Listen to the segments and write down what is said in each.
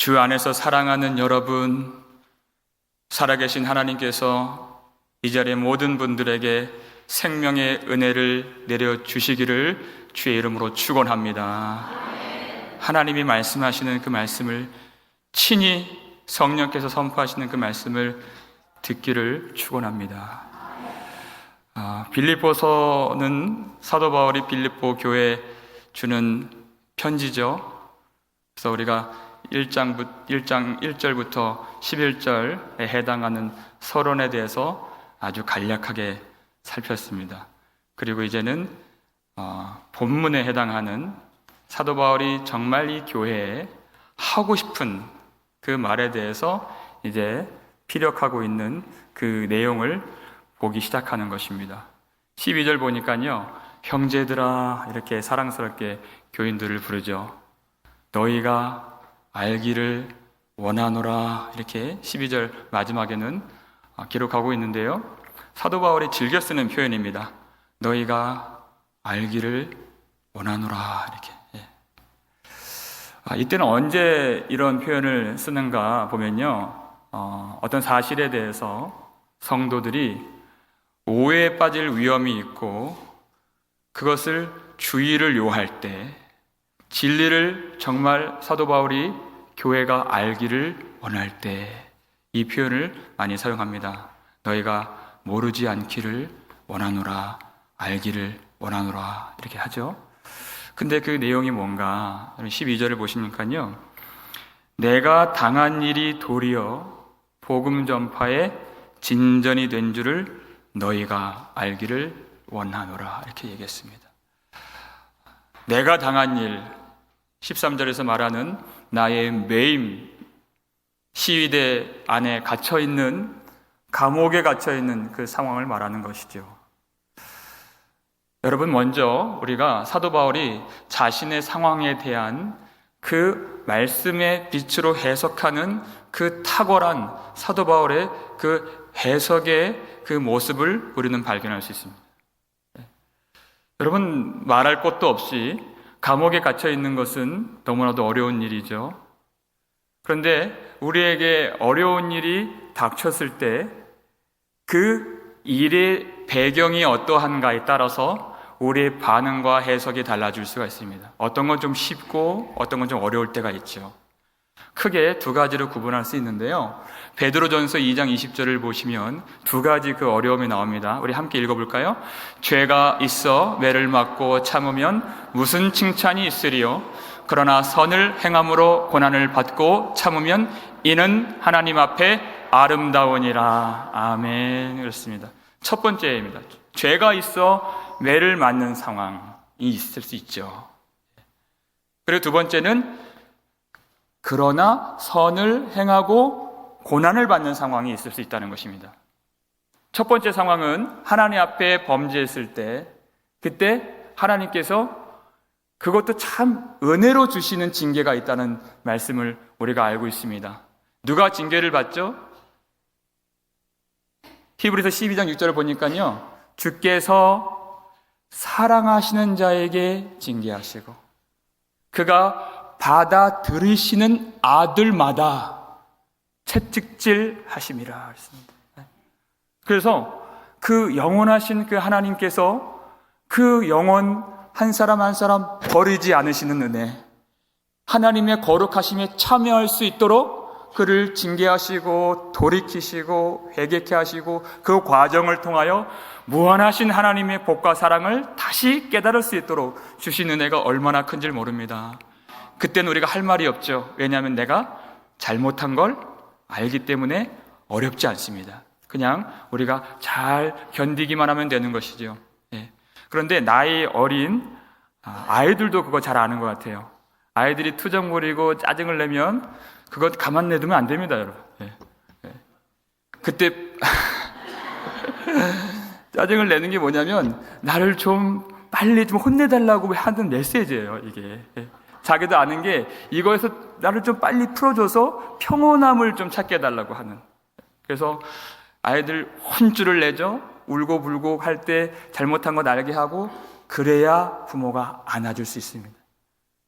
주 안에서 사랑하는 여러분, 살아계신 하나님께서 이 자리의 모든 분들에게 생명의 은혜를 내려주시기를 주의 이름으로 축원합니다. 하나님이 말씀하시는 그 말씀을 친히 성령께서 선포하시는 그 말씀을 듣기를 축원합니다. 빌립보서는 사도 바울이 빌립보 교회에 주는 편지죠. 그래서 우리가 1장 1절부터 11절에 해당하는 서론에 대해서 아주 간략하게 살폈습니다. 그리고 이제는 본문에 해당하는 사도 바울이 정말 이 교회에 하고 싶은 그 말에 대해서 이제 피력하고 있는 그 내용을 보기 시작하는 것입니다. 12절 보니까요, 형제들아 이렇게 사랑스럽게 교인들을 부르죠. 너희가 알기를 원하노라 이렇게 12절 마지막에는 기록하고 있는데요, 사도 바울이 즐겨 쓰는 표현입니다. 너희가 알기를 원하노라 이렇게. 이때는 언제 이런 표현을 쓰는가 보면요, 어떤 사실에 대해서 성도들이 오해에 빠질 위험이 있고 그것을 주의를 요할 때, 진리를 정말 사도 바울이 교회가 알기를 원할 때 이 표현을 많이 사용합니다. 너희가 모르지 않기를 원하노라, 알기를 원하노라 이렇게 하죠. 근데 그 내용이 뭔가 12절을 보시니까요, 내가 당한 일이 도리어 복음 전파에 진전이 된 줄을 너희가 알기를 원하노라 이렇게 얘기했습니다. 내가 당한 일, 13절에서 말하는 나의 매임, 시위대 안에 갇혀있는, 감옥에 갇혀있는 그 상황을 말하는 것이죠. 여러분, 먼저 우리가 사도 바울이 자신의 상황에 대한 그 말씀의 빛으로 해석하는 그 탁월한 사도 바울의 그 해석의 그 모습을 우리는 발견할 수 있습니다. 여러분, 말할 것도 없이 감옥에 갇혀 있는 것은 너무나도 어려운 일이죠. 그런데 우리에게 어려운 일이 닥쳤을 때 그 일의 배경이 어떠한가에 따라서 우리의 반응과 해석이 달라질 수가 있습니다. 어떤 건 좀 쉽고 어떤 건 좀 어려울 때가 있죠. 크게 두 가지로 구분할 수 있는데요, 베드로전서 2장 20절을 보시면 두 가지 그 어려움이 나옵니다. 우리 함께 읽어볼까요? 죄가 있어 매를 맞고 참으면 무슨 칭찬이 있으리요? 그러나 선을 행함으로 고난을 받고 참으면 이는 하나님 앞에 아름다우니라. 아멘. 그렇습니다. 첫 번째입니다. 죄가 있어 매를 맞는 상황이 있을 수 있죠. 그리고 두 번째는 그러나 선을 행하고 고난을 받는 상황이 있을 수 있다는 것입니다. 첫 번째 상황은 하나님 앞에 범죄했을 때, 그때 하나님께서 그것도 참 은혜로 주시는 징계가 있다는 말씀을 우리가 알고 있습니다. 누가 징계를 받죠? 히브리서 12장 6절을 보니까요, 주께서 사랑하시는 자에게 징계하시고 그가 받아들이시는 아들마다 채찍질 하심이라 했습니다. 그래서 그 영원하신 그 하나님께서 그 영혼 한 사람 한 사람 버리지 않으시는 은혜, 하나님의 거룩하심에 참여할 수 있도록 그를 징계하시고 돌이키시고 회개케 하시고 그 과정을 통하여 무한하신 하나님의 복과 사랑을 다시 깨달을 수 있도록 주신 은혜가 얼마나 큰지 모릅니다. 그때는 우리가 할 말이 없죠. 왜냐하면 내가 잘못한 걸 알기 때문에 어렵지 않습니다. 그냥 우리가 잘 견디기만 하면 되는 것이죠. 그런데 나이 어린 아이들도 그거 잘 아는 것 같아요. 아이들이 투정 부리고 짜증을 내면 그거 가만 내두면 안 됩니다, 여러분. 그때 짜증을 내는 게 뭐냐면 나를 좀 빨리 좀 혼내달라고 하는 메시지예요, 이게. 자기도 아는 게 이거에서 나를 좀 빨리 풀어줘서 평온함을 좀 찾게 해달라고 하는. 그래서 아이들 혼쭐을 내죠. 울고 불고 할 때 잘못한 거 알게 하고, 그래야 부모가 안아줄 수 있습니다.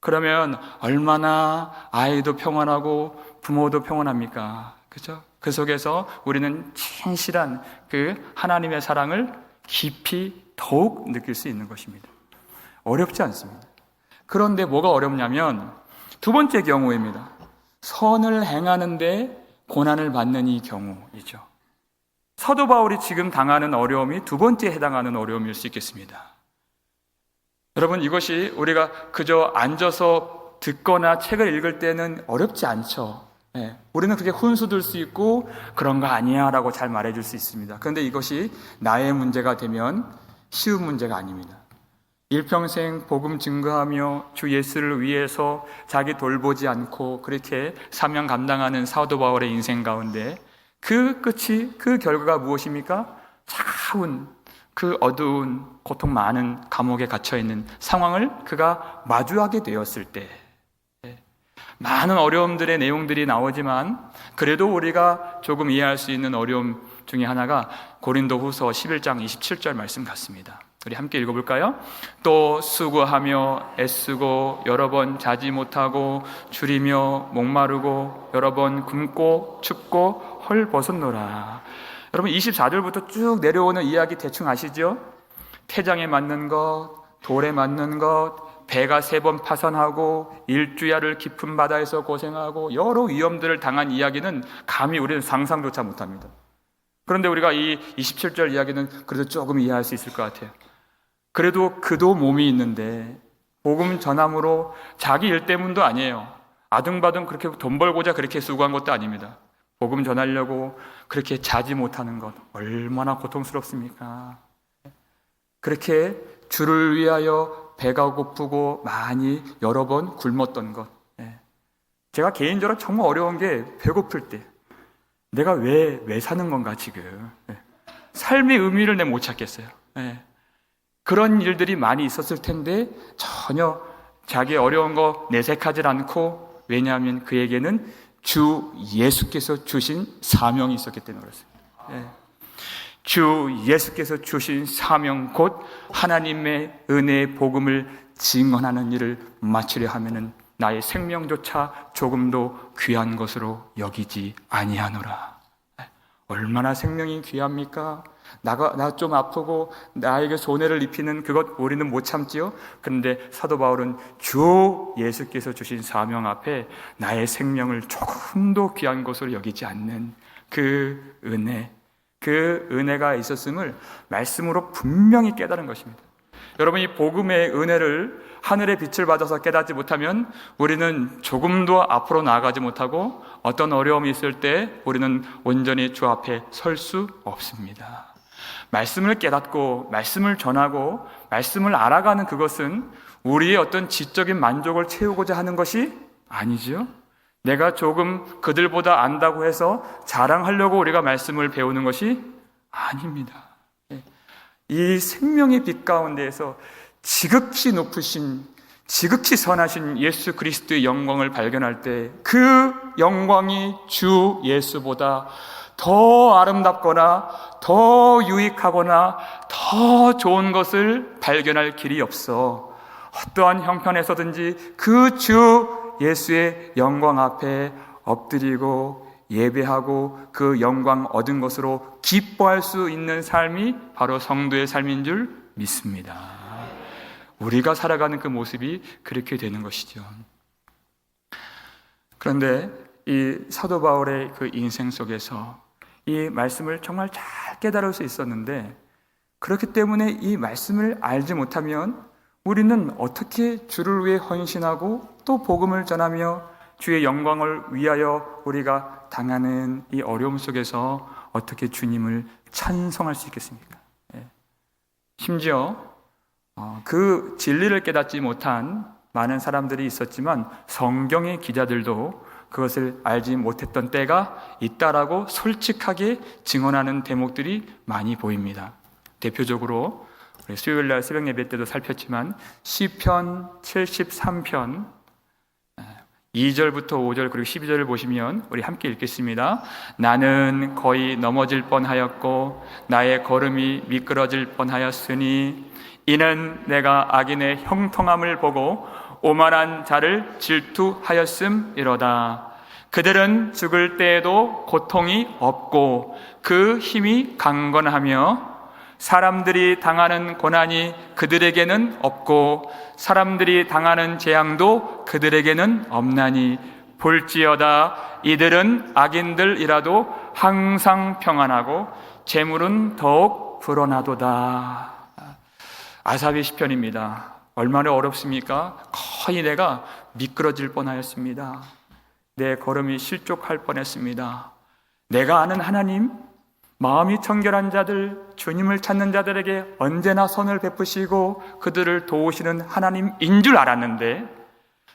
그러면 얼마나 아이도 평안하고 부모도 평안합니까? 그죠? 그 속에서 우리는 진실한 그 하나님의 사랑을 깊이 더욱 느낄 수 있는 것입니다. 어렵지 않습니다. 그런데 뭐가 어렵냐면 두 번째 경우입니다. 선을 행하는데 고난을 받는 이 경우이죠. 사도 바울이 지금 당하는 어려움이 두 번째 해당하는 어려움일 수 있겠습니다. 여러분, 이것이 우리가 그저 앉아서 듣거나 책을 읽을 때는 어렵지 않죠. 우리는 그렇게 훈수 둘 수 있고 그런 거 아니야 라고 잘 말해줄 수 있습니다. 그런데 이것이 나의 문제가 되면 쉬운 문제가 아닙니다. 일평생 복음 증거하며 주 예수를 위해서 자기 돌보지 않고 그렇게 사명 감당하는 사도 바울의 인생 가운데 그 끝이, 그 결과가 무엇입니까? 차가운 그 어두운 고통 많은 감옥에 갇혀있는 상황을 그가 마주하게 되었을 때 많은 어려움들의 내용들이 나오지만 그래도 우리가 조금 이해할 수 있는 어려움 중에 하나가 고린도후서 11장 27절 말씀 같습니다. 우리 함께 읽어볼까요? 또 수고하며 애쓰고 여러 번 자지 못하고 줄이며 목마르고 여러 번 굶고 춥고 헐벗었노라. 여러분 24절부터 쭉 내려오는 이야기 대충 아시죠? 태장에 맞는 것, 돌에 맞는 것, 배가 3번 파산하고 일주야를 깊은 바다에서 고생하고 여러 위험들을 당한 이야기는 감히 우리는 상상조차 못합니다. 그런데 우리가 이 27절 이야기는 그래도 조금 이해할 수 있을 것 같아요. 그래도 그도 몸이 있는데 복음 전함으로 자기 일 때문도 아니에요. 아등바등 그렇게 돈 벌고자 그렇게 수고한 것도 아닙니다. 복음 전하려고 그렇게 자지 못하는 것 얼마나 고통스럽습니까? 그렇게 주를 위하여 배가 고프고 많이 여러 번 굶었던 것. 제가 개인적으로 정말 어려운 게 배고플 때 내가 왜 사는 건가 지금. 삶의 의미를 내가 못 찾겠어요. 그런 일들이 많이 있었을 텐데 전혀 자기 어려운 거 내색하지 않고, 왜냐하면 그에게는 주 예수께서 주신 사명이 있었기 때문에 그렇습니다. 주 예수께서 주신 사명 곧 하나님의 은혜의 복음을 증언하는 일을 마치려 하면은 나의 생명조차 조금도 귀한 것으로 여기지 아니하노라. 얼마나 생명이 귀합니까? 나 좀 아프고 나에게 손해를 입히는 그것 우리는 못 참지요. 그런데 사도 바울은 주 예수께서 주신 사명 앞에 나의 생명을 조금도 귀한 것으로 여기지 않는 그 은혜가 있었음을 말씀으로 분명히 깨달은 것입니다. 여러분, 이 복음의 은혜를 하늘의 빛을 받아서 깨닫지 못하면 우리는 조금도 앞으로 나아가지 못하고 어떤 어려움이 있을 때 우리는 온전히 주 앞에 설 수 없습니다. 말씀을 깨닫고 말씀을 전하고 말씀을 알아가는 그것은 우리의 어떤 지적인 만족을 채우고자 하는 것이 아니죠. 내가 조금 그들보다 안다고 해서 자랑하려고 우리가 말씀을 배우는 것이 아닙니다. 이 생명의 빛 가운데에서 지극히 높으신, 지극히 선하신 예수 그리스도의 영광을 발견할 때 그 영광이 주 예수보다 더 아름답거나 더 유익하거나 더 좋은 것을 발견할 길이 없어. 어떠한 형편에서든지 그 주 예수의 영광 앞에 엎드리고 예배하고 그 영광 얻은 것으로 기뻐할 수 있는 삶이 바로 성도의 삶인 줄 믿습니다. 우리가 살아가는 그 모습이 그렇게 되는 것이죠. 그런데 이 사도 바울의 그 인생 속에서 이 말씀을 정말 잘 깨달을 수 있었는데, 그렇기 때문에 이 말씀을 알지 못하면 우리는 어떻게 주를 위해 헌신하고 또 복음을 전하며 주의 영광을 위하여 우리가 당하는 이 어려움 속에서 어떻게 주님을 찬송할 수 있겠습니까? 심지어 그 진리를 깨닫지 못한 많은 사람들이 있었지만 성경의 기자들도 그것을 알지 못했던 때가 있다라고 솔직하게 증언하는 대목들이 많이 보입니다. 대표적으로 우리 수요일날 새벽 예배 때도 살폈지만 시편 73편 2절부터 5절 그리고 12절을 보시면 우리 함께 읽겠습니다. 나는 거의 넘어질 뻔하였고 나의 걸음이 미끄러질 뻔하였으니 이는 내가 악인의 형통함을 보고 오만한 자를 질투하였음이로다. 그들은 죽을 때에도 고통이 없고 그 힘이 강건하며 사람들이 당하는 고난이 그들에게는 없고 사람들이 당하는 재앙도 그들에게는 없나니 볼지어다 이들은 악인들이라도 항상 평안하고 재물은 더욱 불어나도다. 아삽의 시편입니다. 얼마나 어렵습니까? 거의 내가 미끄러질 뻔하였습니다. 내 걸음이 실족할 뻔했습니다. 내가 아는 하나님, 마음이 청결한 자들, 주님을 찾는 자들에게 언제나 선을 베푸시고 그들을 도우시는 하나님인 줄 알았는데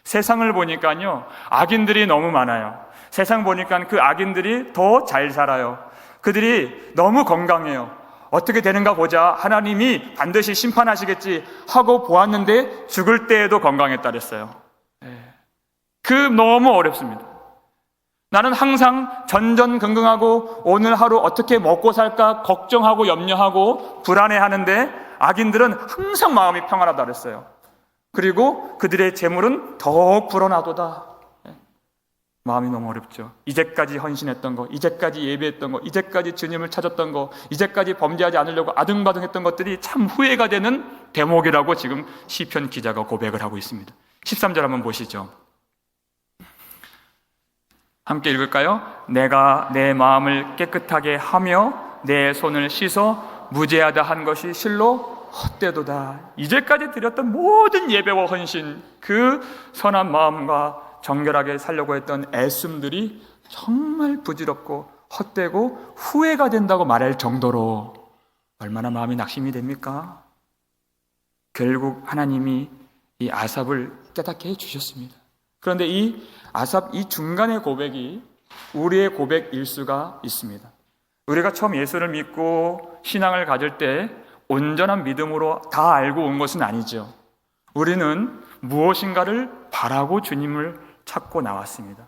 세상을 보니까요, 악인들이 너무 많아요. 세상 보니까 그 악인들이 더 잘 살아요. 그들이 너무 건강해요. 어떻게 되는가 보자. 하나님이 반드시 심판하시겠지 하고 보았는데 죽을 때에도 건강했다 그랬어요. 그 너무 어렵습니다. 나는 항상 전전긍긍하고 오늘 하루 어떻게 먹고 살까 걱정하고 염려하고 불안해하는데 악인들은 항상 마음이 평안하다 그랬어요. 그리고 그들의 재물은 더욱 불어나도다. 마음이 너무 어렵죠. 이제까지 헌신했던 거, 이제까지 예배했던 거, 이제까지 주님을 찾았던 거, 이제까지 범죄하지 않으려고 아등바등했던 것들이 참 후회가 되는 대목이라고 지금 시편 기자가 고백을 하고 있습니다. 13절 한번 보시죠. 함께 읽을까요? 내가 내 마음을 깨끗하게 하며 내 손을 씻어 무죄하다 한 것이 실로 헛되도다. 이제까지 드렸던 모든 예배와 헌신, 그 선한 마음과 정결하게 살려고 했던 애씀들이 정말 부질없고 헛되고 후회가 된다고 말할 정도로 얼마나 마음이 낙심이 됩니까? 결국 하나님이 이 아삽을 깨닫게 해주셨습니다. 그런데 이 아삽 이 중간의 고백이 우리의 고백일 수가 있습니다. 우리가 처음 예수를 믿고 신앙을 가질 때 온전한 믿음으로 다 알고 온 것은 아니죠. 우리는 무엇인가를 바라고 주님을 찾고 나왔습니다.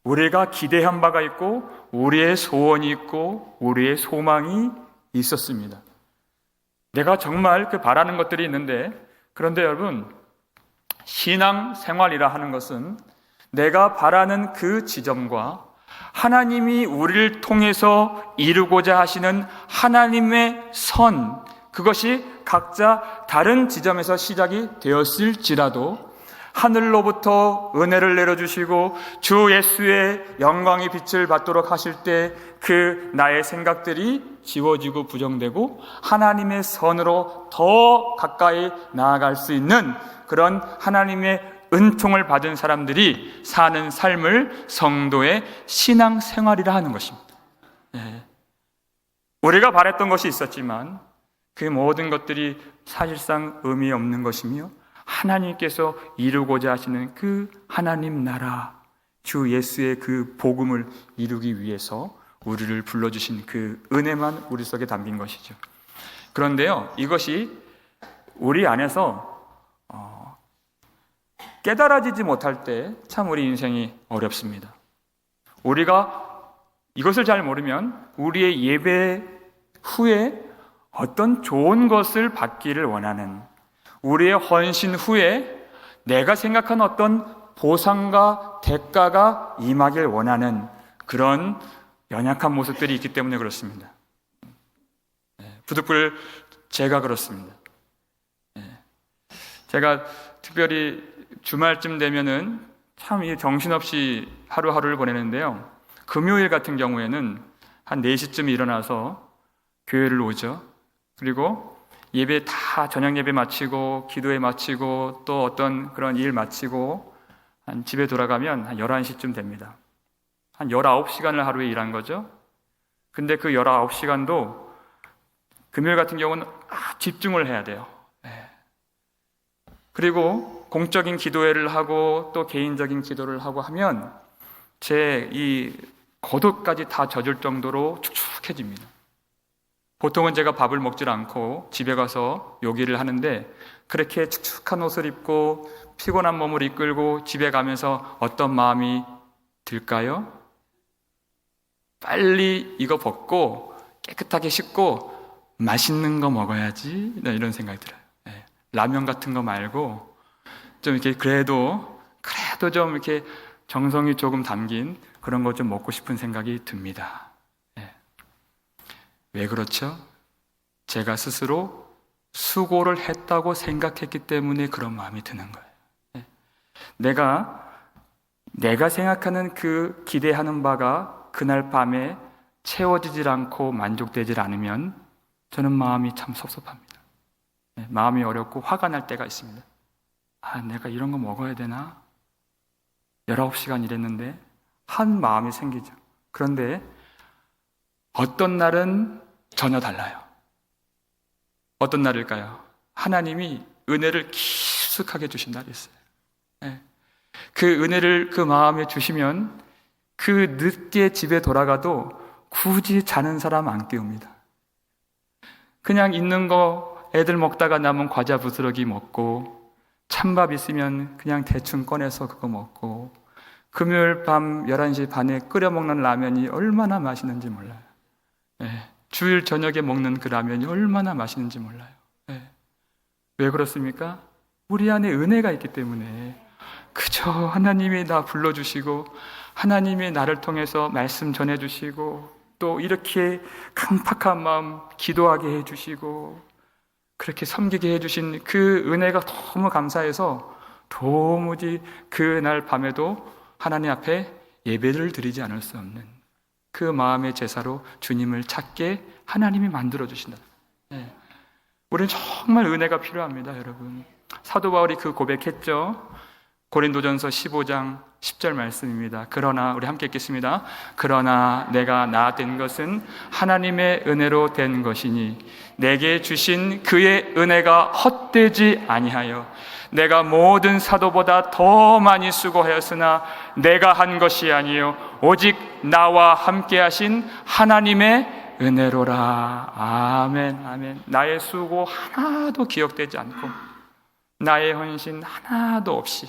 우리가 기대한 바가 있고 우리의 소원이 있고 우리의 소망이 있었습니다. 내가 정말 그 바라는 것들이 있는데, 그런데 여러분, 신앙 생활이라 하는 것은 내가 바라는 그 지점과 하나님이 우리를 통해서 이루고자 하시는 하나님의 선, 그것이 각자 다른 지점에서 시작이 되었을지라도 하늘로부터 은혜를 내려주시고 주 예수의 영광의 빛을 받도록 하실 때 그 나의 생각들이 지워지고 부정되고 하나님의 선으로 더 가까이 나아갈 수 있는 그런 하나님의 은총을 받은 사람들이 사는 삶을 성도의 신앙생활이라 하는 것입니다. 우리가 바랬던 것이 있었지만 그 모든 것들이 사실상 의미 없는 것이며 하나님께서 이루고자 하시는 그 하나님 나라, 주 예수의 그 복음을 이루기 위해서 우리를 불러주신 그 은혜만 우리 속에 담긴 것이죠. 그런데요, 이것이 우리 안에서 깨달아지지 못할 때 참 우리 인생이 어렵습니다. 우리가 이것을 잘 모르면 우리의 예배 후에 어떤 좋은 것을 받기를 원하는, 우리의 헌신 후에 내가 생각한 어떤 보상과 대가가 임하길 원하는 그런 연약한 모습들이 있기 때문에 그렇습니다. 부득불 제가 그렇습니다. 제가 특별히 주말쯤 되면은 참 정신없이 하루하루를 보내는데요. 금요일 같은 경우에는 한 4시쯤 일어나서 교회를 오죠. 그리고 예배 다 저녁 예배 마치고 기도회 마치고 또 어떤 그런 일 마치고 한 집에 돌아가면 한 11시쯤 됩니다. 한 19시간을 하루에 일한 거죠. 근데 그 19시간도 금요일 같은 경우는 집중을 해야 돼요. 그리고 공적인 기도회를 하고 또 개인적인 기도를 하고 하면 제 이 겉옷까지 다 젖을 정도로 축축해집니다. 보통은 제가 밥을 먹질 않고 집에 가서 요기를 하는데 그렇게 축축한 옷을 입고 피곤한 몸을 이끌고 집에 가면서 어떤 마음이 들까요? 빨리 이거 벗고 깨끗하게 씻고 맛있는 거 먹어야지, 이런 생각이 들어요. 라면 같은 거 말고 좀 이렇게 그래도 좀 이렇게 정성이 조금 담긴 그런 거 좀 먹고 싶은 생각이 듭니다. 네. 왜 그렇죠? 제가 스스로 수고를 했다고 생각했기 때문에 그런 마음이 드는 거예요. 네. 내가 생각하는 그 기대하는 바가 그날 밤에 채워지질 않고 만족되질 않으면 저는 마음이 참 섭섭합니다. 네. 마음이 어렵고 화가 날 때가 있습니다. 내가 이런 거 먹어야 되나? 19시간 일했는데 한 마음이 생기죠. 그런데 어떤 날은 전혀 달라요. 어떤 날일까요? 하나님이 은혜를 깊숙하게 주신 날이 있어요. 네. 그 은혜를 그 마음에 주시면 그 늦게 집에 돌아가도 굳이 자는 사람 안 깨웁니다. 그냥 있는 거 애들 먹다가 남은 과자 부스러기 먹고 찬밥 있으면 그냥 대충 꺼내서 그거 먹고 금요일 밤 11시 반에 끓여 먹는 라면이 얼마나 맛있는지 몰라요. 네. 주일 저녁에 먹는 그 라면이 얼마나 맛있는지 몰라요. 네. 왜 그렇습니까? 우리 안에 은혜가 있기 때문에 그저 하나님이 나 불러주시고 하나님이 나를 통해서 말씀 전해주시고 또 이렇게 강팍한 마음 기도하게 해주시고 그렇게 섬기게 해주신 그 은혜가 너무 감사해서 도무지 그날 밤에도 하나님 앞에 예배를 드리지 않을 수 없는 그 마음의 제사로 주님을 찾게 하나님이 만들어주신다. 네. 우리는 정말 은혜가 필요합니다, 여러분. 사도 바울이 그 고백했죠. 고린도전서 15장 10절 말씀입니다. 그러나 우리 함께 읽겠습니다. 그러나 내가 나 된 것은 하나님의 은혜로 된 것이니 내게 주신 그의 은혜가 헛되지 아니하여 내가 모든 사도보다 더 많이 수고하였으나 내가 한 것이 아니요 오직 나와 함께 하신 하나님의 은혜로라. 아멘, 아멘. 나의 수고 하나도 기억되지 않고 나의 헌신 하나도 없이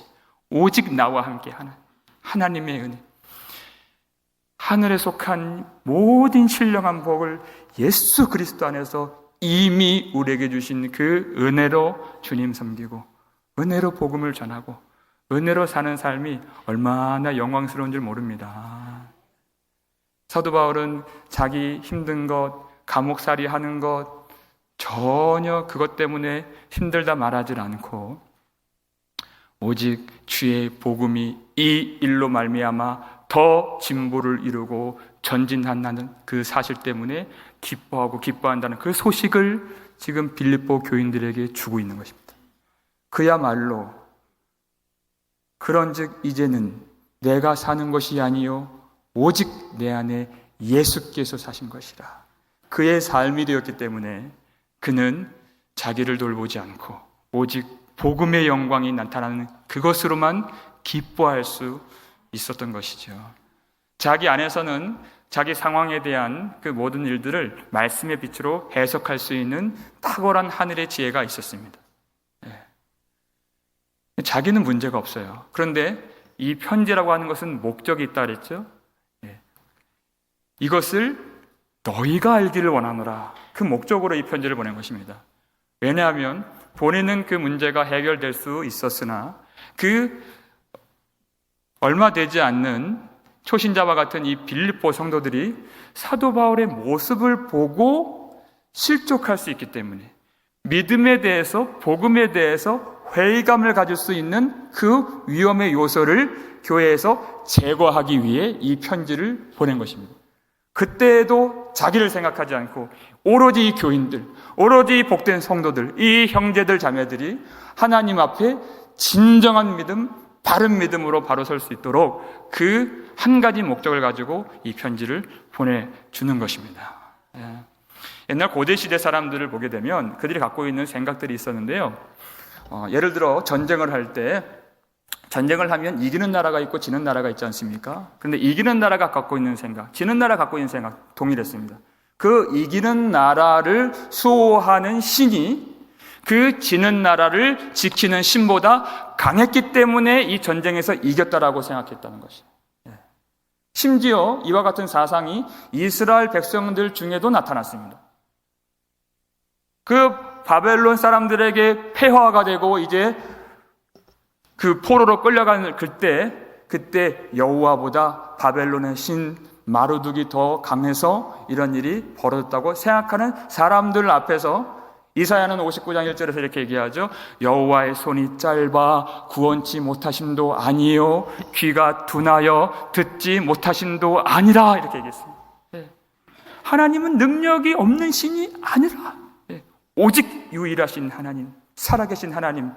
오직 나와 함께 하는 하나님의 은혜, 하늘에 속한 모든 신령한 복을 예수 그리스도 안에서 이미 우리에게 주신 그 은혜로 주님 섬기고 은혜로 복음을 전하고 은혜로 사는 삶이 얼마나 영광스러운 줄 모릅니다. 사도 바울은 자기 힘든 것, 감옥살이 하는 것 전혀 그것 때문에 힘들다 말하지 않고 오직 주의 복음이 이 일로 말미암아 더 진보를 이루고 전진한다는 그 사실 때문에 기뻐한다는 그 소식을 지금 빌립보 교인들에게 주고 있는 것입니다. 그야말로 그런즉 이제는 내가 사는 것이 아니요 오직 내 안에 예수께서 사신 것이라. 그의 삶이 되었기 때문에 그는 자기를 돌보지 않고 오직 복음의 영광이 나타나는 그것으로만 기뻐할 수 있었던 것이죠. 자기 안에서는 자기 상황에 대한 그 모든 일들을 말씀의 빛으로 해석할 수 있는 탁월한 하늘의 지혜가 있었습니다. 자기는 문제가 없어요. 그런데 이 편지라고 하는 것은 목적이 있다 그랬죠. 이것을 너희가 알기를 원하노라. 그 목적으로 이 편지를 보낸 것입니다. 왜냐하면 본인은 그 문제가 해결될 수 있었으나 그 얼마 되지 않는 초신자와 같은 이 빌립보 성도들이 사도 바울의 모습을 보고 실족할 수 있기 때문에 믿음에 대해서 복음에 대해서 회의감을 가질 수 있는 그 위험의 요소를 교회에서 제거하기 위해 이 편지를 보낸 것입니다. 그때에도 자기를 생각하지 않고 오로지 이 교인들, 오로지 복된 성도들, 이 형제들 자매들이 하나님 앞에 진정한 믿음, 바른 믿음으로 바로 설 수 있도록 그 한 가지 목적을 가지고 이 편지를 보내주는 것입니다. 옛날 고대 시대 사람들을 보게 되면 그들이 갖고 있는 생각들이 있었는데요. 예를 들어 전쟁을 할 때 전쟁을 하면 이기는 나라가 있고 지는 나라가 있지 않습니까? 그런데 이기는 나라가 갖고 있는 생각, 지는 나라가 갖고 있는 생각 동일했습니다. 그 이기는 나라를 수호하는 신이 그 지는 나라를 지키는 신보다 강했기 때문에 이 전쟁에서 이겼다라고 생각했다는 것이에요. 심지어 이와 같은 사상이 이스라엘 백성들 중에도 나타났습니다. 그 바벨론 사람들에게 폐허가 되고 이제 그 포로로 끌려가는 그때 여호와보다 바벨론의 신 마르둑이 더 강해서 이런 일이 벌어졌다고 생각하는 사람들 앞에서 이사야는 59장 1절에서 이렇게 얘기하죠. 여호와의 손이 짧아 구원치 못하심도 아니요 귀가 둔하여 듣지 못하심도 아니라 이렇게 얘기했습니다. 하나님은 능력이 없는 신이 아니라 오직 유일하신 하나님, 살아계신 하나님.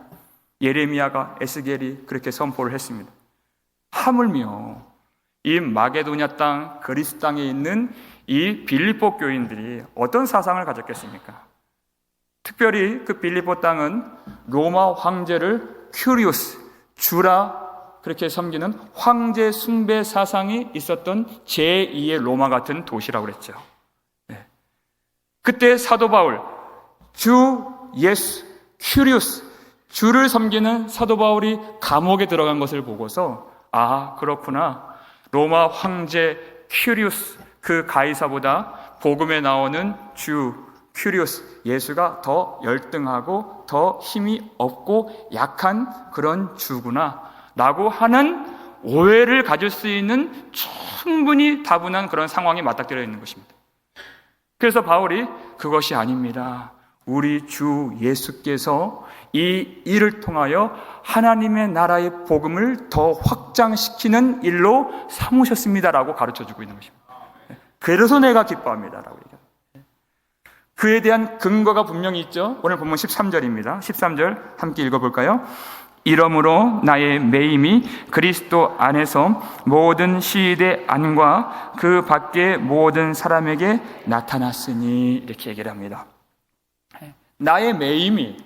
예레미야가 에스겔이 그렇게 선포를 했습니다. 하물며 이 마게도냐 땅, 그리스 땅에 있는 이 빌립보 교인들이 어떤 사상을 가졌겠습니까? 특별히 그 빌립보 땅은 로마 황제를 큐리우스, 주라 그렇게 섬기는 황제 숭배 사상이 있었던 제2의 로마 같은 도시라고 그랬죠. 그때 사도 바울, 주 예수, 큐리우스, 주를 섬기는 사도 바울이 감옥에 들어간 것을 보고서 아, 그렇구나. 로마 황제 큐리우스, 그 가이사보다 복음에 나오는 주 큐리우스, 예수가 더 열등하고 더 힘이 없고 약한 그런 주구나 라고 하는 오해를 가질 수 있는 충분히 다분한 그런 상황이 맞닥뜨려 있는 것입니다. 그래서 바울이 그것이 아닙니다. 우리 주 예수께서 이 일을 통하여 하나님의 나라의 복음을 더 확장시키는 일로 삼으셨습니다라고 가르쳐주고 있는 것입니다. 그래서 내가 기뻐합니다라고 얘기합니다. 그에 대한 근거가 분명히 있죠. 오늘 본문 13절입니다. 13절 함께 읽어볼까요? 이러므로 나의 매임이 그리스도 안에서 모든 시대 안과 그 밖의 모든 사람에게 나타났으니 이렇게 얘기를 합니다. 나의 매임이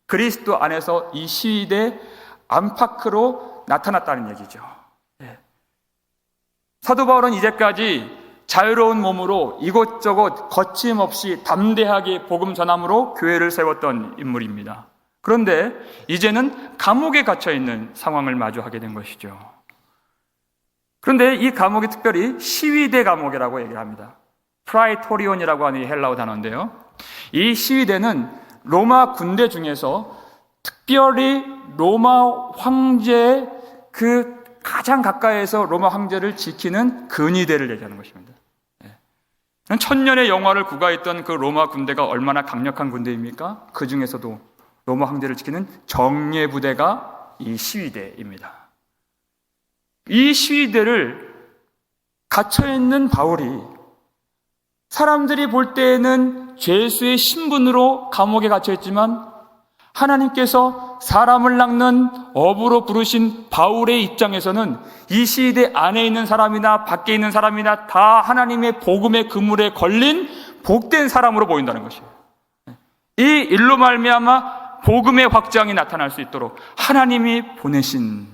그리스도 안에서 이 시대 안팎으로 나타났다는 얘기죠. 사도 바울은 이제까지 자유로운 몸으로 이곳저곳 거침없이 담대하게 복음 전함으로 교회를 세웠던 인물입니다. 그런데 이제는 감옥에 갇혀 있는 상황을 마주하게 된 것이죠. 그런데 이 감옥이 특별히 시위대 감옥이라고 얘기를 합니다. 프라이토리온이라고 하는 이 헬라어 단어인데요. 이 시위대는 로마 군대 중에서 특별히 로마 황제의 그 가장 가까이에서 로마 황제를 지키는 근위대를 얘기하는 것입니다. 천년의 영화를 구가했던 그 로마 군대가 얼마나 강력한 군대입니까? 그 중에서도 로마 황제를 지키는 정예 부대가 이 시위대입니다. 이 시위대를 갇혀있는 바울이 사람들이 볼 때에는 죄수의 신분으로 감옥에 갇혀있지만 하나님께서 사람을 낚는 어부로 부르신 바울의 입장에서는 이 시대 안에 있는 사람이나 밖에 있는 사람이나 다 하나님의 복음의 그물에 걸린 복된 사람으로 보인다는 것이에요. 이 일로 말미암아 복음의 확장이 나타날 수 있도록 하나님이 보내신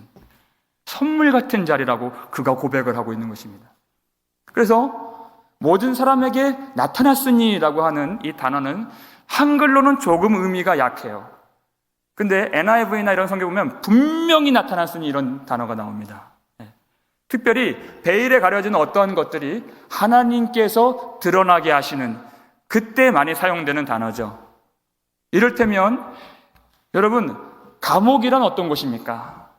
선물 같은 자리라고 그가 고백을 하고 있는 것입니다. 그래서 모든 사람에게 나타났으니라고 하는 이 단어는 한글로는 조금 의미가 약해요. 근데 NIV나 이런 성경 보면 분명히 나타났으니 이런 단어가 나옵니다. 특별히 베일에 가려진 어떤 것들이 하나님께서 드러나게 하시는 그때 많이 사용되는 단어죠. 이를테면 여러분, 감옥이란 어떤 곳입니까?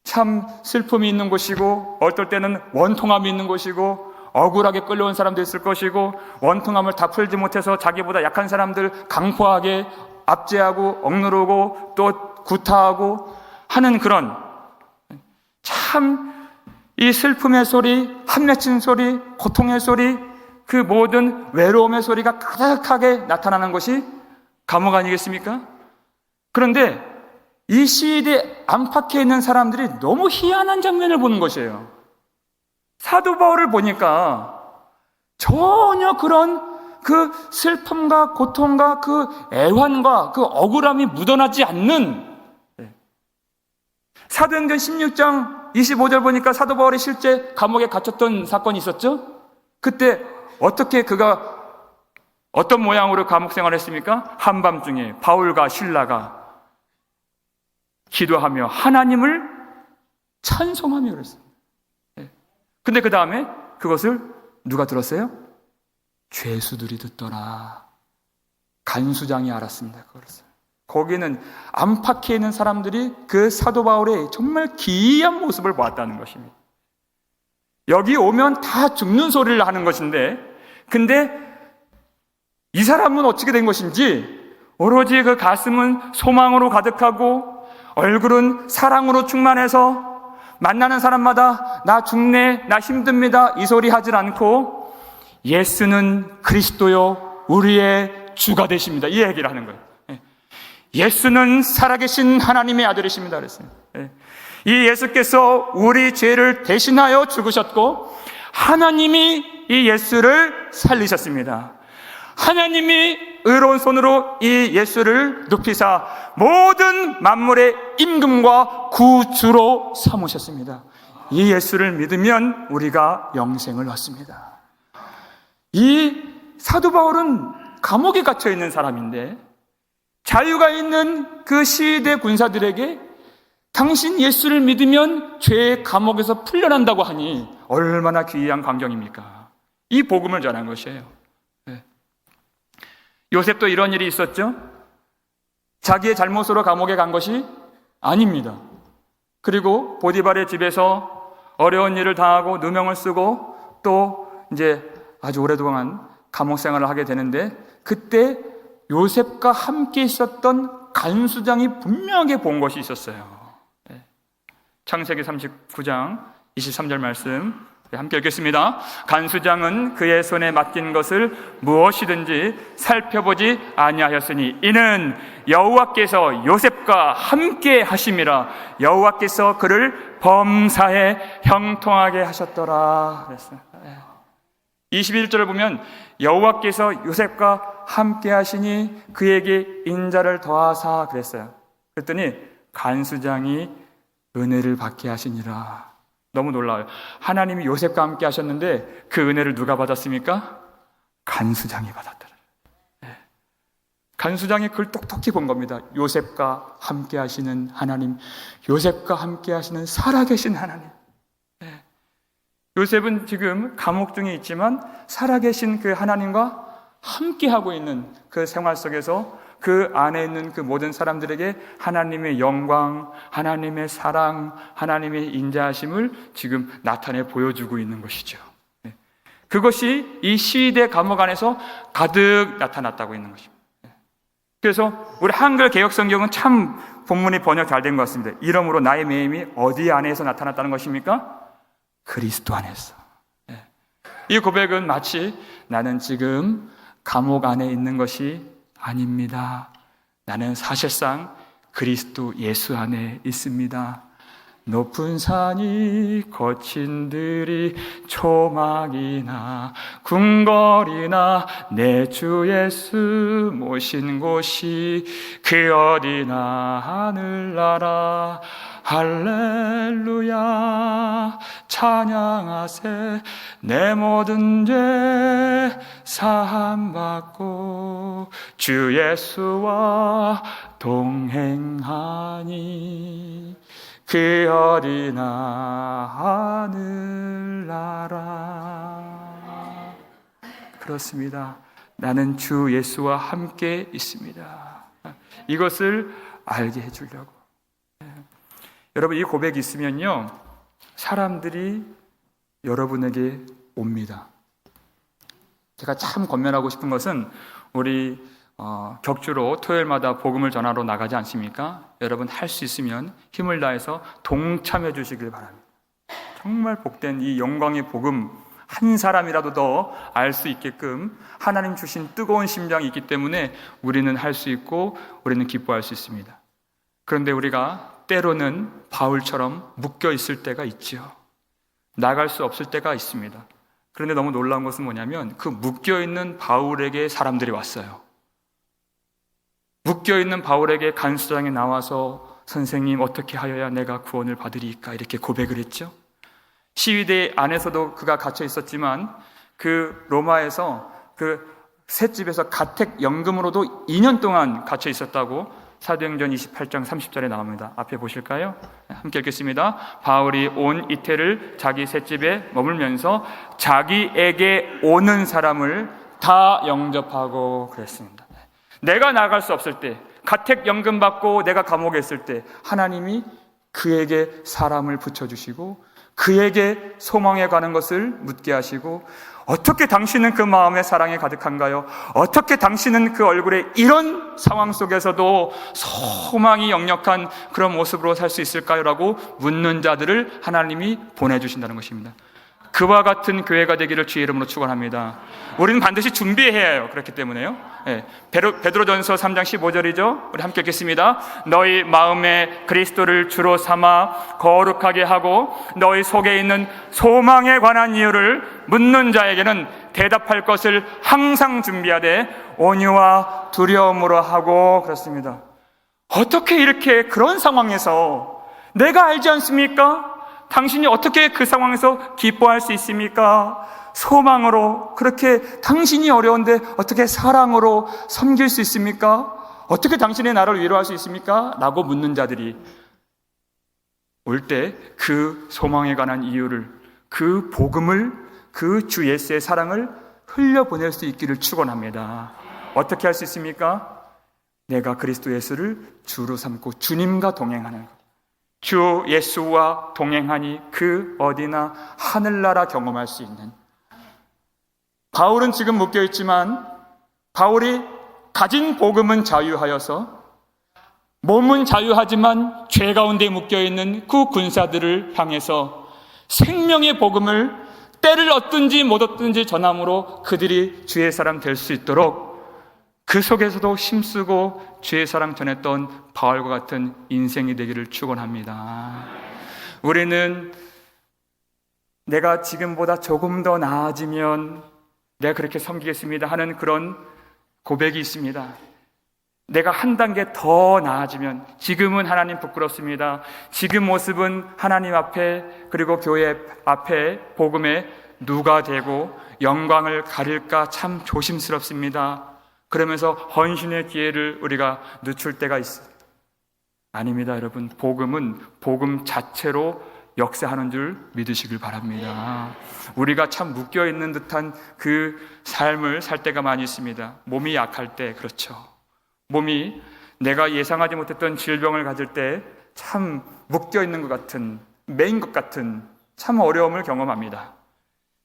참 슬픔이 있는 곳이고 어떨 때는 원통함이 있는 곳이고 억울하게 끌려온 사람도 있을 것이고 원통함을 다 풀지 못해서 자기보다 약한 사람들 강포하게 압제하고 억누르고 또 구타하고 하는 그런 참 이 슬픔의 소리, 한맺힌 소리, 고통의 소리, 그 모든 외로움의 소리가 가득하게 나타나는 것이 감옥 아니겠습니까? 그런데 이 시대 안팎에 있는 사람들이 너무 희한한 장면을 보는 것이에요. 사도 바울을 보니까 전혀 그런 그 슬픔과 고통과 그 애환과 그 억울함이 묻어나지 않는, 사도행전 16장 25절 보니까 사도 바울이 실제 감옥에 갇혔던 사건이 있었죠? 그때 어떻게 그가 어떤 모양으로 감옥 생활을 했습니까? 한밤중에 바울과 실라가 기도하며 하나님을 찬송하며 그랬습니다. 근데 그 다음에 그것을 누가 들었어요? 죄수들이 듣더라. 간수장이 알았습니다. 그것을. 거기는 안팎에 있는 사람들이 그 사도 바울의 정말 기이한 모습을 보았다는 것입니다. 여기 오면 다 죽는 소리를 하는 것인데, 근데 이 사람은 어떻게 된 것인지 오로지 그 가슴은 소망으로 가득하고 얼굴은 사랑으로 충만해서 만나는 사람마다 나 죽네, 나 힘듭니다 이 소리 하질 않고 예수는 그리스도요 우리의 주가 되십니다 이 얘기를 하는 거예요. 예수는 살아계신 하나님의 아들이십니다 그랬어요. 이 예수께서 우리 죄를 대신하여 죽으셨고 하나님이 이 예수를 살리셨습니다. 하나님이 의로운 손으로 이 예수를 눕히사 모든 만물의 임금과 구주로 삼으셨습니다. 이 예수를 믿으면 우리가 영생을 얻습니다. 이 사도 바울은 감옥에 갇혀 있는 사람인데 자유가 있는 그 시대 군사들에게 당신 예수를 믿으면 죄의 감옥에서 풀려난다고 하니 얼마나 귀한 광경입니까? 이 복음을 전한 것이에요. 요셉도 이런 일이 있었죠. 자기의 잘못으로 감옥에 간 것이 아닙니다. 그리고 보디발의 집에서 어려운 일을 당하고 누명을 쓰고 또 이제 아주 오랫동안 감옥 생활을 하게 되는데 그때 요셉과 함께 있었던 간수장이 분명하게 본 것이 있었어요. 창세기 39장 23절 말씀 함께 읽겠습니다. 간수장은 그의 손에 맡긴 것을 무엇이든지 살펴보지 아니하였으니 이는 여호와께서 요셉과 함께 하심이라 여호와께서 그를 범사에 형통하게 하셨더라 그랬어요. 21절을 보면 여호와께서 요셉과 함께 하시니 그에게 인자를 더하사 그랬어요. 그랬더니 간수장이 은혜를 받게 하시니라. 너무 놀라워요. 하나님이 요셉과 함께 하셨는데 그 은혜를 누가 받았습니까? 간수장이 받았더라. 간수장이 그걸 똑똑히 본 겁니다. 요셉과 함께 하시는 하나님, 요셉과 함께 하시는 살아계신 하나님. 요셉은 지금 감옥 중에 있지만 살아계신 그 하나님과 함께하고 있는 그 생활 속에서 그 안에 있는 그 모든 사람들에게 하나님의 영광, 하나님의 사랑, 하나님의 인자하심을 지금 나타내 보여주고 있는 것이죠. 그것이 이 시대 감옥 안에서 가득 나타났다고 있는 것입니다. 그래서 우리 한글 개역 성경은 참 본문이 번역 잘 된 것 같습니다. 이러므로 나의 매임이 어디 안에서 나타났다는 것입니까? 그리스도 안에서. 이 고백은 마치 나는 지금 감옥 안에 있는 것이 아닙니다. 나는 사실상 그리스도 예수 안에 있습니다. 높은 산이 거친 들이 초막이나 궁궐이나 내 주 예수 모신 곳이 그 어디나 하늘나라 할렐루야 찬양하세 내 모든 죄 사함받고 주 예수와 동행하니 그 어디나 하늘나라. 그렇습니다. 나는 주 예수와 함께 있습니다. 이것을 알게 해주려고. 여러분 이 고백이 있으면요 사람들이 여러분에게 옵니다. 제가 참 권면하고 싶은 것은 우리 격주로 토요일마다 복음을 전하러 나가지 않습니까? 여러분 할 수 있으면 힘을 다해서 동참해 주시길 바랍니다. 정말 복된 이 영광의 복음 한 사람이라도 더 알 수 있게끔 하나님 주신 뜨거운 심장이 있기 때문에 우리는 할 수 있고 우리는 기뻐할 수 있습니다. 그런데 우리가 때로는 바울처럼 묶여 있을 때가 있죠. 나갈 수 없을 때가 있습니다. 그런데 너무 놀라운 것은 뭐냐면 그 묶여 있는 바울에게 사람들이 왔어요. 묶여있는 바울에게 간수장이 나와서 선생님 어떻게 하여야 내가 구원을 받으리까 이렇게 고백을 했죠. 시위대 안에서도 그가 갇혀 있었지만 그 로마에서 그 셋집에서 가택연금으로도 2년 동안 갇혀 있었다고 사도행전 28장 30절에 나옵니다. 앞에 보실까요? 함께 읽겠습니다. 바울이 온 이태를 자기 셋집에 머물면서 자기에게 오는 사람을 다 영접하고 그랬습니다. 내가 나갈 수 없을 때, 가택연금 받고 내가 감옥에 있을 때 하나님이 그에게 사람을 붙여주시고 그에게 소망에 관한 것을 묻게 하시고, 어떻게 당신은 그 마음에 사랑에 가득한가요? 어떻게 당신은 그 얼굴에 이런 상황 속에서도 소망이 역력한 그런 모습으로 살 수 있을까요? 라고 묻는 자들을 하나님이 보내주신다는 것입니다. 그와 같은 교회가 되기를 주의 이름으로 축원합니다. 우리는 반드시 준비해야 해요. 그렇기 때문에요. 베드로전서 3장 15절이죠. 우리 함께 읽겠습니다. 너희 마음에 그리스도를 주로 삼아 거룩하게 하고 너희 속에 있는 소망에 관한 이유를 묻는 자에게는 대답할 것을 항상 준비하되 온유와 두려움으로 하고. 그렇습니다. 어떻게 이렇게 그런 상황에서 내가 알지 않습니까? 당신이 어떻게 그 상황에서 기뻐할 수 있습니까? 소망으로, 그렇게 당신이 어려운데 어떻게 사랑으로 섬길 수 있습니까? 어떻게 당신이 나를 위로할 수 있습니까? 라고 묻는 자들이 올 때 그 소망에 관한 이유를, 그 복음을, 그 주 예수의 사랑을 흘려보낼 수 있기를 축원합니다. 어떻게 할 수 있습니까? 내가 그리스도 예수를 주로 삼고 주님과 동행하는 것. 주 예수와 동행하니 그 어디나 하늘나라 경험할 수 있는. 바울은 지금 묶여있지만 바울이 가진 복음은 자유하여서 몸은 자유하지만 죄 가운데 묶여있는 그 군사들을 향해서 생명의 복음을 때를 얻든지 못 얻든지 전함으로 그들이 주의 사람 될 수 있도록 그 속에서도 힘쓰고 주의 사랑 전했던 바울과 같은 인생이 되기를 축원합니다. 우리는 내가 지금보다 조금 더 나아지면 내가 그렇게 섬기겠습니다 하는 그런 고백이 있습니다. 내가 한 단계 더 나아지면, 지금은 하나님 부끄럽습니다. 지금 모습은 하나님 앞에 그리고 교회 앞에 복음에 누가 되고 영광을 가릴까 참 조심스럽습니다. 그러면서 헌신의 기회를 우리가 늦출 때가 있어요. 아닙니다, 여러분. 복음은 복음 자체로 역사하는 줄 믿으시길 바랍니다. 우리가 참 묶여있는 듯한 그 삶을 살 때가 많이 있습니다. 몸이 약할 때, 그렇죠. 몸이 내가 예상하지 못했던 질병을 가질 때 참 묶여있는 것 같은, 매인 것 같은 참 어려움을 경험합니다.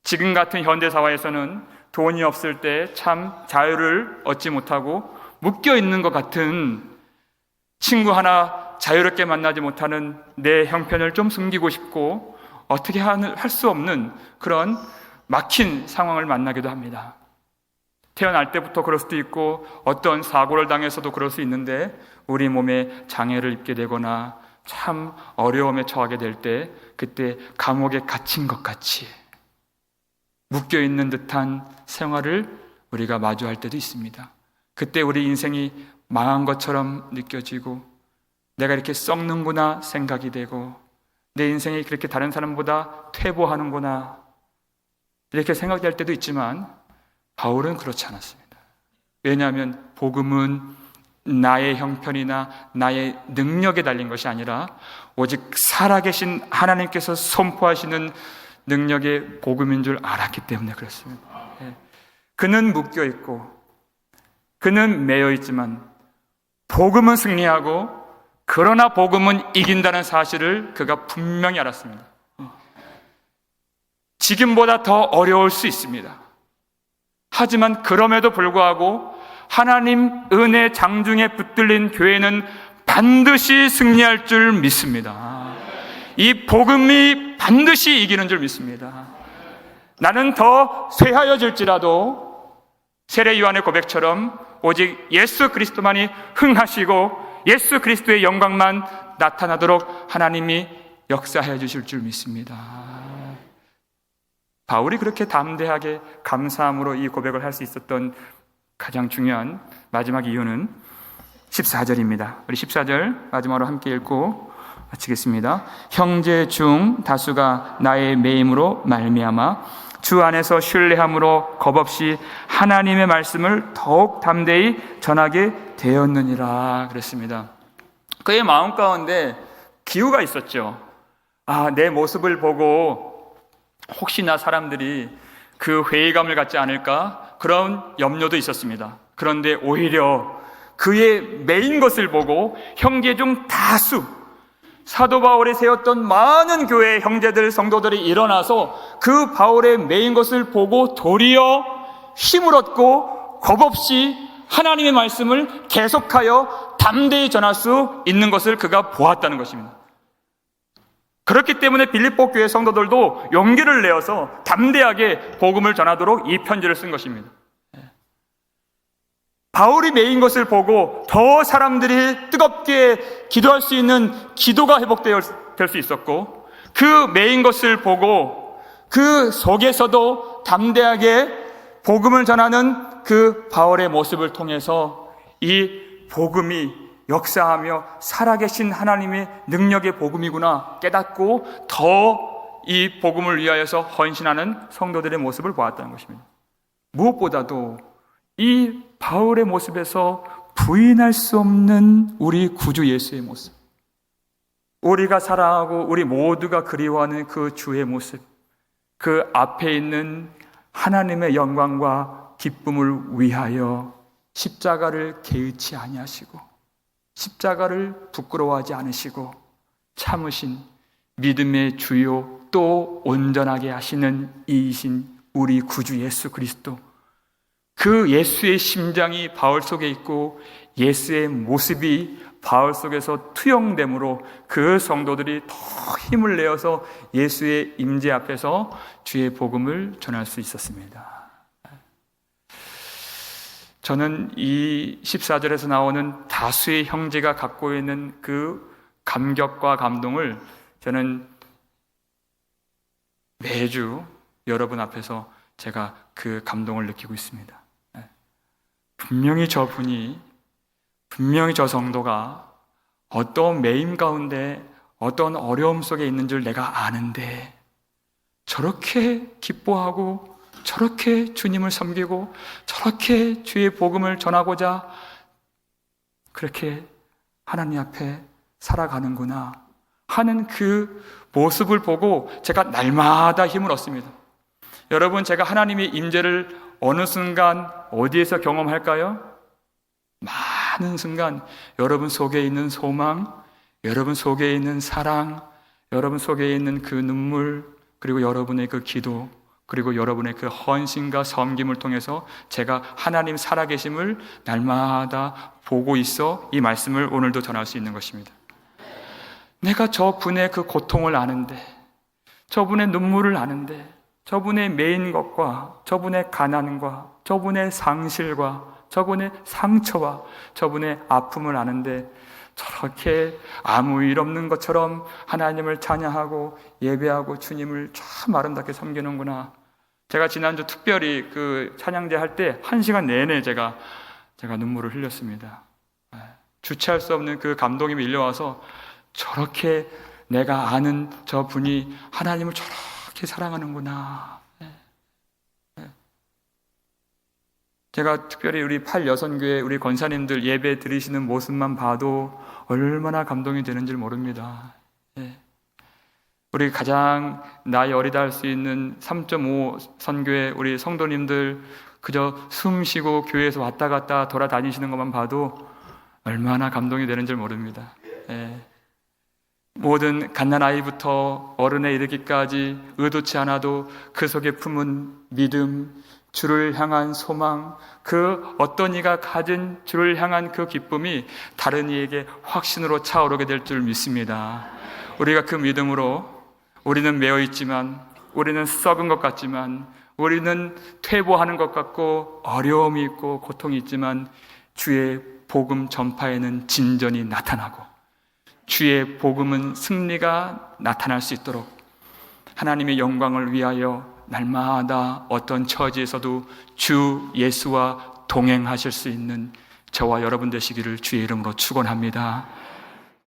지금 같은 현대사회에서는 돈이 없을 때 참 자유를 얻지 못하고 묶여있는 것 같은, 친구 하나 자유롭게 만나지 못하는 내 형편을 좀 숨기고 싶고 어떻게 할 수 없는 그런 막힌 상황을 만나기도 합니다. 태어날 때부터 그럴 수도 있고 어떤 사고를 당해서도 그럴 수 있는데 우리 몸에 장애를 입게 되거나 참 어려움에 처하게 될 때 그때 감옥에 갇힌 것 같이 묶여있는 듯한 생활을 우리가 마주할 때도 있습니다. 그때 우리 인생이 망한 것처럼 느껴지고 내가 이렇게 썩는구나 생각이 되고 내 인생이 그렇게 다른 사람보다 퇴보하는구나 이렇게 생각될 때도 있지만 바울은 그렇지 않았습니다. 왜냐하면 복음은 나의 형편이나 나의 능력에 달린 것이 아니라 오직 살아계신 하나님께서 선포하시는 능력의 복음인 줄 알았기 때문에 그렇습니다. 그는 묶여있고 그는 매여있지만 복음은 승리하고 그러나 복음은 이긴다는 사실을 그가 분명히 알았습니다. 지금보다 더 어려울 수 있습니다. 하지만 그럼에도 불구하고 하나님 은혜 장중에 붙들린 교회는 반드시 승리할 줄 믿습니다. 이 복음이 반드시 이기는 줄 믿습니다. 나는 더 쇠하여질지라도 세례 요한의 고백처럼 오직 예수 그리스도만이 흥하시고 예수 그리스도의 영광만 나타나도록 하나님이 역사해 주실 줄 믿습니다. 바울이 그렇게 담대하게 감사함으로 이 고백을 할 수 있었던 가장 중요한 마지막 이유는 14절입니다. 우리 14절 마지막으로 함께 읽고 마치겠습니다. 형제 중 다수가 나의 매임으로 말미암아 주 안에서 신뢰함으로 겁없이 하나님의 말씀을 더욱 담대히 전하게 되었느니라 그랬습니다. 그의 마음 가운데 기우가 있었죠. 내 모습을 보고 혹시나 사람들이 그 회의감을 갖지 않을까 그런 염려도 있었습니다. 그런데 오히려 그의 메인 것을 보고 형제 중 다수, 사도 바울이 세웠던 많은 교회의 형제들, 성도들이 일어나서 그 바울의 메인 것을 보고 도리어 힘을 얻고 겁없이 하나님의 말씀을 계속하여 담대히 전할 수 있는 것을 그가 보았다는 것입니다. 그렇기 때문에 빌립보 교회 성도들도 용기를 내어서 담대하게 복음을 전하도록 이 편지를 쓴 것입니다. 바울이 메인 것을 보고 더 사람들이 뜨겁게 기도할 수 있는 기도가 회복될 수 있었고, 그 메인 것을 보고 그 속에서도 담대하게 복음을 전하는 그 바울의 모습을 통해서 이 복음이 역사하며 살아계신 하나님의 능력의 복음이구나 깨닫고 더 이 복음을 위하여서 헌신하는 성도들의 모습을 보았다는 것입니다. 무엇보다도 이 바울의 모습에서 부인할 수 없는 우리 구주 예수의 모습, 우리가 사랑하고 우리 모두가 그리워하는 그 주의 모습, 그 앞에 있는 하나님의 영광과 기쁨을 위하여 십자가를 개의치 아니하시고 십자가를 부끄러워하지 않으시고 참으신 믿음의 주요 또 온전하게 하시는 이이신 우리 구주 예수 그리스도, 그 예수의 심장이 바울 속에 있고 예수의 모습이 바울 속에서 투영됨으로 그 성도들이 더 힘을 내어서 예수의 임재 앞에서 주의 복음을 전할 수 있었습니다. 저는 이 14절에서 나오는 다수의 형제가 갖고 있는 그 감격과 감동을 저는 매주 여러분 앞에서 제가 그 감동을 느끼고 있습니다. 분명히 저분이, 분명히 저 성도가 어떤 매임 가운데 어떤 어려움 속에 있는 줄 내가 아는데 저렇게 기뻐하고 저렇게 주님을 섬기고 저렇게 주의 복음을 전하고자 그렇게 하나님 앞에 살아가는구나 하는 그 모습을 보고 제가 날마다 힘을 얻습니다. 여러분, 제가 하나님의 임재를 어느 순간 어디에서 경험할까요? 많은 순간 여러분 속에 있는 소망, 여러분 속에 있는 사랑, 여러분 속에 있는 그 눈물, 그리고 여러분의 그 기도, 그리고 여러분의 그 헌신과 섬김을 통해서 제가 하나님 살아계심을 날마다 보고 있어 이 말씀을 오늘도 전할 수 있는 것입니다. 내가 저분의 그 고통을 아는데, 저분의 눈물을 아는데, 저분의 메인 것과 저분의 가난과 저분의 상실과 저분의 상처와 저분의 아픔을 아는데 저렇게 아무 일 없는 것처럼 하나님을 찬양하고 예배하고 주님을 참 아름답게 섬기는구나. 제가 지난주 특별히 그 찬양제 할 때 1시간 내내 제가 눈물을 흘렸습니다. 주체할 수 없는 그 감동이 밀려와서 저렇게 내가 아는 저 분이 하나님을 저렇게 사랑하는구나. 제가 특별히 우리 8여선교회 우리 권사님들 예배 드리시는 모습만 봐도 얼마나 감동이 되는지 모릅니다. 우리 가장 나이 어리다 할 수 있는 3.5 선교회 우리 성도님들 그저 숨 쉬고 교회에서 왔다 갔다 돌아다니시는 것만 봐도 얼마나 감동이 되는지 모릅니다. 모든 갓난아이부터 어른에 이르기까지 의도치 않아도 그 속에 품은 믿음, 주를 향한 소망, 그 어떤 이가 가진 주를 향한 그 기쁨이 다른 이에게 확신으로 차오르게 될 줄 믿습니다. 우리가 그 믿음으로 우리는 매여 있지만, 우리는 썩은 것 같지만, 우리는 퇴보하는 것 같고 어려움이 있고 고통이 있지만 주의 복음 전파에는 진전이 나타나고 주의 복음은 승리가 나타날 수 있도록 하나님의 영광을 위하여 날마다 어떤 처지에서도 주 예수와 동행하실 수 있는 저와 여러분 되시기를 주의 이름으로 축원합니다.